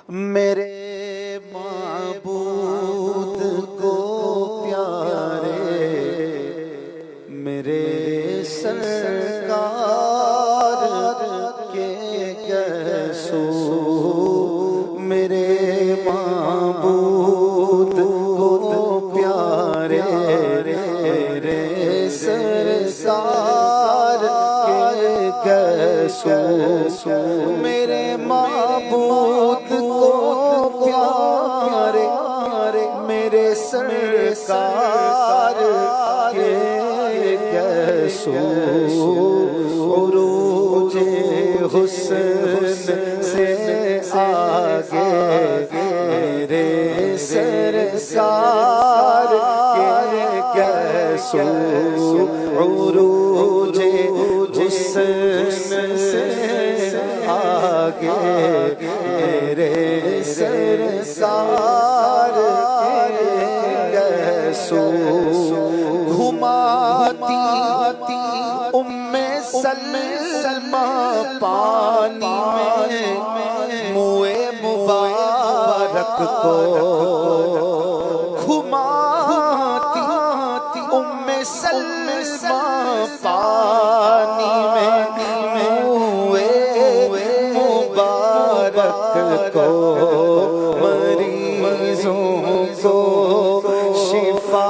मेरे माबूद को प्यारे मेरे सरकार के कैसो, मेरे माबूद को प्यारे मेरे सरकार के कैसो, मेरे माबूद को प्यारे मेरे सरकार के कैसो, उरूजे हुस्न से आगे मेरे सरकार के कैसो, उरूजे हुस्न से आगे मेरे सरकार के कैसो, घुमाती उम्मे सलमा पानी में मुए मुबारक को, घुमाती उम्मे सलमा पानी में मुए मुबारक को, मरीजों को शिफा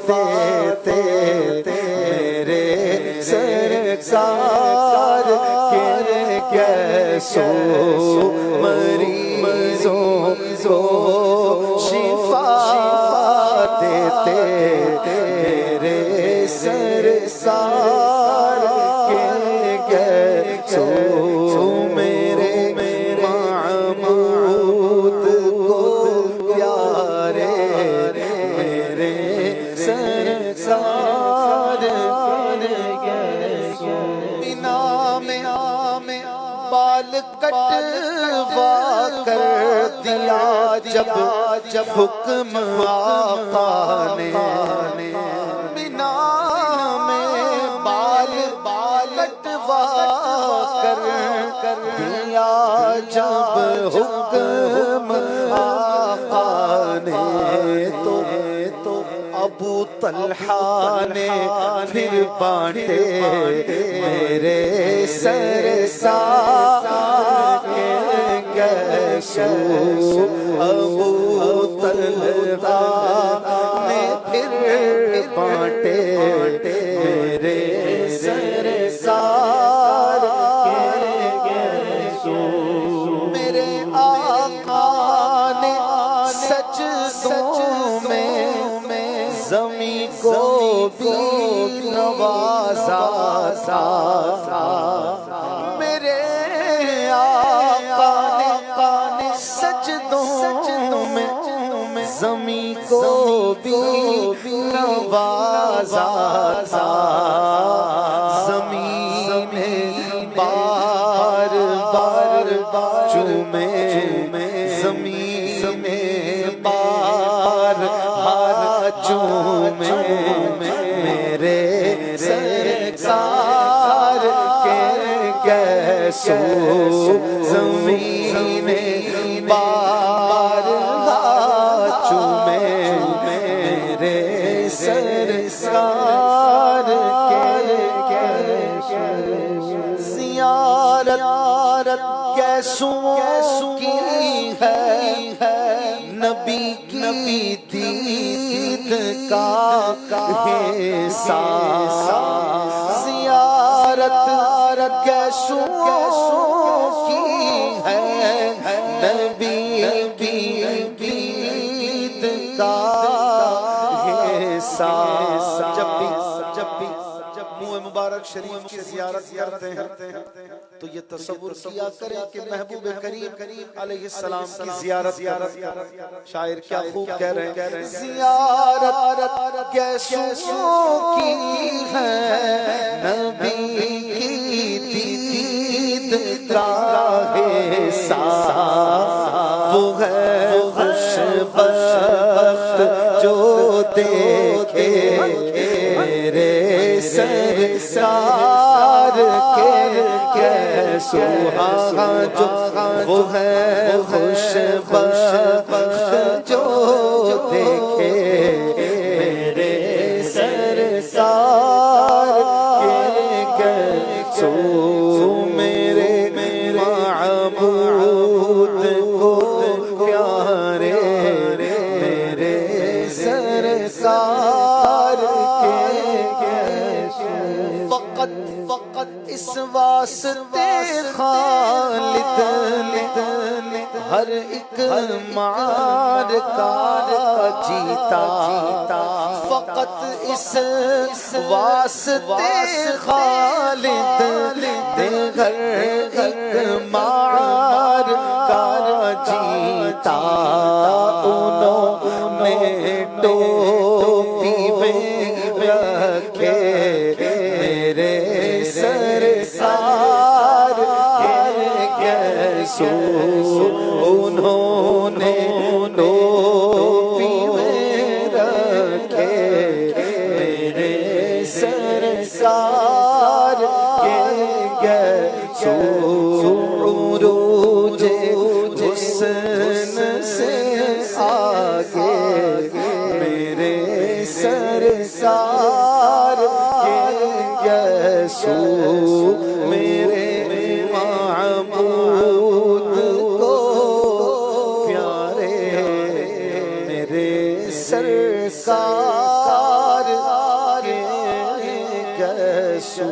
देते तेरे सरकार के कैसो, मरीजों को शिफा देते तेरे सरकार के कैसो, मेरे माबूद को प्यारे मेरे सरकार के कैसो, बिना में बाल कटवा कर दिया जब हुक्म आका ने, बिना में बाल कटवा कर दिया जब हुक्म आका ने, तो अबू तलहा ने फिर बांटे मेरे सरकार के कैसो, अबू तलहा ने फिर बांटे मेरे सरकार के कैसो, मेरे आका ने सजदों में ज़मी को भी नवाजा था, मेरे आका ने सजदों में ज़मी को भी नवाजा था, ज़मीन बार बार चूमे ज़मीन बार चूमे मेरे सरकार के कैसो, ज़मीन बार चूमे मेरे सरकार के कैसो, ज़ियारत कैसों की है नबी की दीद का हिस्सा, ज़ियारत कैसों की है नबी की दीद का हिस्सा, जब मुँह मुबारक शरीफ की ज़ियारत करते हैं तो ये तसव्वुर किया करें कि महबूब करीम अलैहिस्सलाम की ज़ियारत, शायर क्या खूब कह रहे हैं, ज़ियारत कैसों की है नबी की दीद का हिस्सा, वो है खुशबख्त जो देखे मेरे सरकार के सुहागा जो वो है खुशबख्त जो देखे मेरे सरकार के सो मेरे माबूद को प्यारे मेरे सरकार के फकत फकत इस वास्ते खालिद हर एक मार का जीता फकत इस वास्ते खालिद हर एक मार का जीता उन्होंने टोपी में रखे मेरे सरकार सो उन्होंने टोपी में रखे मेरे सरकार के सो रोजे हुस्न से आगे मेरे सरकार के सो मेरे माबूद को प्यारे मेरे सरकार के सो